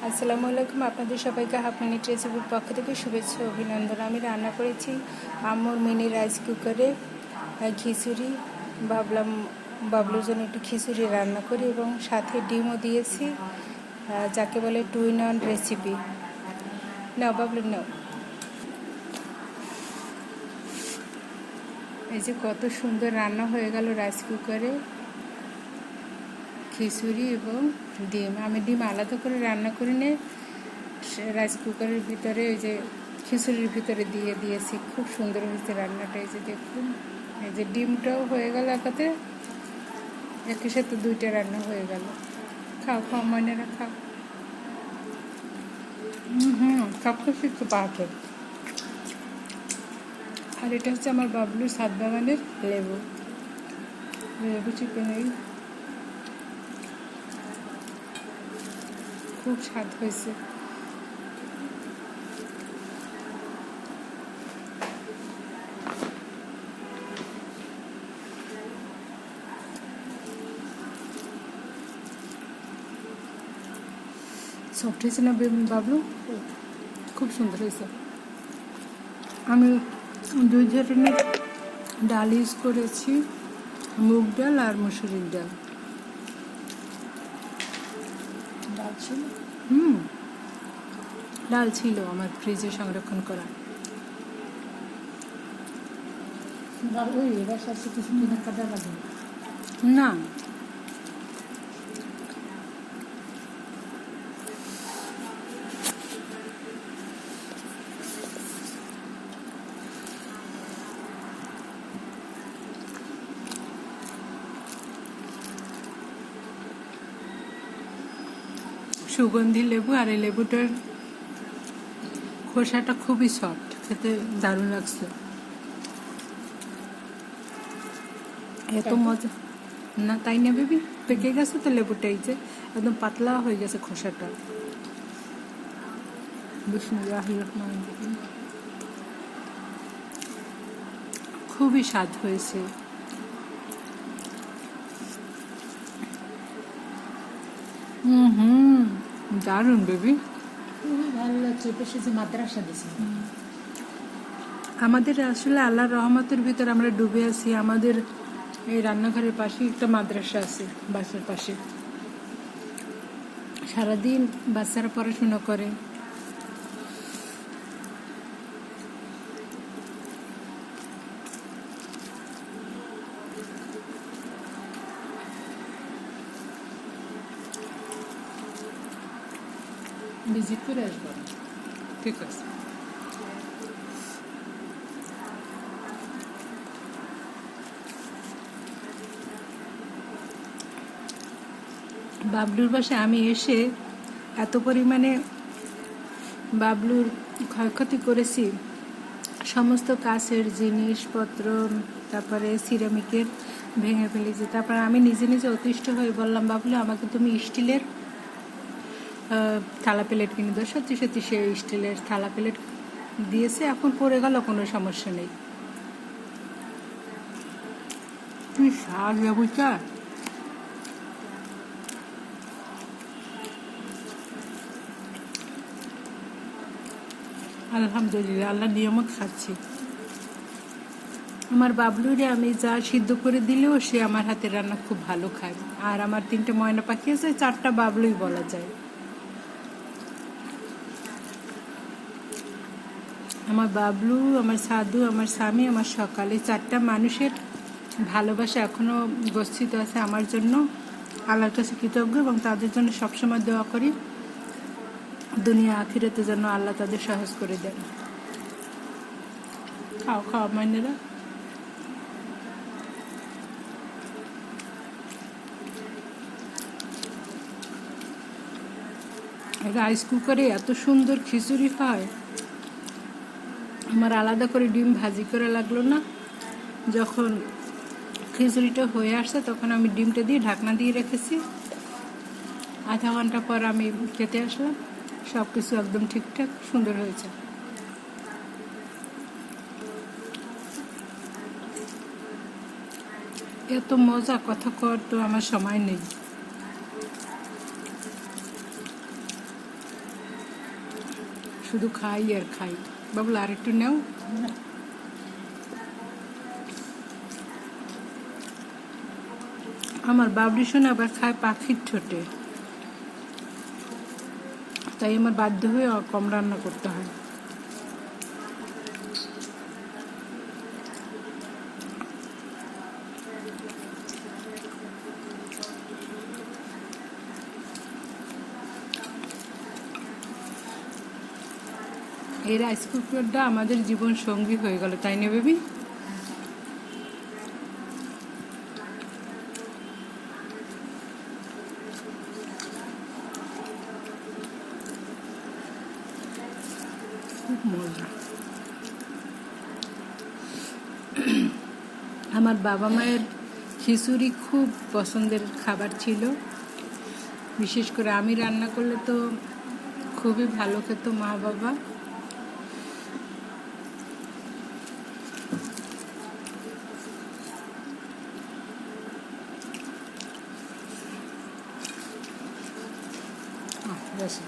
আসসালামু আলাইকুম। আপনাদের সবাইকে হাফ মিনিট রেসিপির পক্ষ থেকে শুভেচ্ছা অভিনন্দন। আমি রান্না করেছি আম্মুর মিনি রাইস কুকারে খিচুড়ি। ভাবলাম বাবলুর জন্য একটু খিচুড়ি রান্না করি এবং সাথে ডিমও দিয়েছি, যাকে বলে 2 in 1 রেসিপি। নাও বাবলু নাও। এই যে কত সুন্দর রান্না হয়ে গেল রাইস কুকারে খিচুড়ি এবং ডিম। আমি ডিম আলাদা করে রান্না করি নে, রাইস কুকারের ভিতরে ওই যে খিচুড়ির ভিতরে দিয়ে দিয়েছি। খুব সুন্দর হয়েছে রান্নাটা। এই যে দেখুন, এই যে ডিমটাও হয়ে গেল একাতে, একই সাথে দুইটা রান্না হয়ে গেল। খাও খাও ময়নারা খাও। সব কিছু একটু পারফেক্ট। আর এটা হচ্ছে আমার বাবলুর ছাদ বাগানের লেবু, লেবু চিপে নেই। খুব স্বাদ হয়েছে। সফট হয়েছে না বাবলু? খুব সুন্দর হয়েছে। আমি 2 ধরনের ডাল ইউজ করেছি, মুগ ডাল আর মসুরির ডাল। ডাল ছিল? ডাল ছিল আমার ফ্রিজে সংরক্ষণ করা। ডাল ওই এবার সাথে কিছু কিনে কাটা লাগে না, সুগন্ধি লেবু। আর এই লেবুটার খোসাটা খুবই সফট, খেতে দারুণ লাগছে। এত মজা না, তাই না বেবি? পেকে গেছে তো লেবুটা, এই যে একদম পাতলা হয়ে গেছে খোসাটা। বিসমিল্লাহির রহমানির রহিম। খুবই স্বাদ হয়েছে। দারুণ বেবি, খুবই ভালো লাগছে। পাশে যে মাদ্রাসা দিয়েছে, আমাদের আসলে আল্লাহর রহমতের ভিতর আমরা ডুবে আছি। আমাদের এই রান্নাঘরের পাশে একটা মাদ্রাসা আছে, বাসার পাশে। সারাদিন বাচ্চারা পড়াশোনা করে। ভিজিট করে আসবো। ঠিক আছে। বাবলুর বাসায় আমি এসে এত পরিমাণে বাবলুর ক্ষয়ক্ষতি করেছি। সমস্ত কাচের জিনিসপত্র, তারপরে সিরামিকের ভেঙে ফেলেছি। তারপরে আমি নিজে নিজে অতিষ্ঠ হয়ে বললাম, বাবলু আমাকে তুমি স্টিলের থালা প্লেট কিনে দাও। সত্যি সত্যি সে স্টিলের থালা প্লেট দিয়েছে। এখন পড়ে গেল, কোনো সমস্যা নেই। তুই স্বাদ লেবুটা। আলহামদুলিল্লাহ, আল্লাহ নিয়ামত খাচ্ছি। আমার বাবলুরে আমি যা সিদ্ধ করে দিলেও সে আমার হাতের রান্না খুব ভালো খায়। আর আমার 3টে ময়না পাখি আছে, 4টা বাবলুই বলা যায়। আমার বাবলু, আমার সাধু, আমার স্বামী, আমার সকালে 4টা মানুষের ভালোবাসা এখনও গচ্ছিত আছে আমার জন্য। আল্লাহর কাছে কৃতজ্ঞ এবং তাদের জন্য সবসময় দোয়া করি, দুনিয়া আখিরাতে যেন আল্লাহ তাদের সহজ করে দেন। খাও খাও মাইনেরা। রাইস কুকারে এত সুন্দর খিচুড়ি হয়। আমার আলাদা করে ডিম ভাজি করা লাগলো না। যখন খিচুড়িটা হয়ে আসছে তখন আমি ডিমটা দিয়ে ঢাকনা দিয়ে রেখেছি। আধা ঘন্টা পর আমি খেতে আসলাম। সব কিছু একদম ঠিকঠাক সুন্দর হয়েছে। এত মজা, কথা কর তো আমার সময় নেই। শুধু খাই আর খাই। বাবুল আর একটু নেও। আমার বাবলি সোনা আবার খায় পাখির ঠোঁটে, তাই আমার বাধ্য হয়ে কম রান্না করতে হয়। এই রাইস কুকারটা আমাদের জীবন সঙ্গী হয়ে গেল, তাই না বেবি? খুব মজা। আমার বাবা মায়ের খিচুড়ি খুব পছন্দের খাবার ছিল। বিশেষ করে আমি রান্না করলে তো খুবই ভালো খেত মা বাবা। বেশি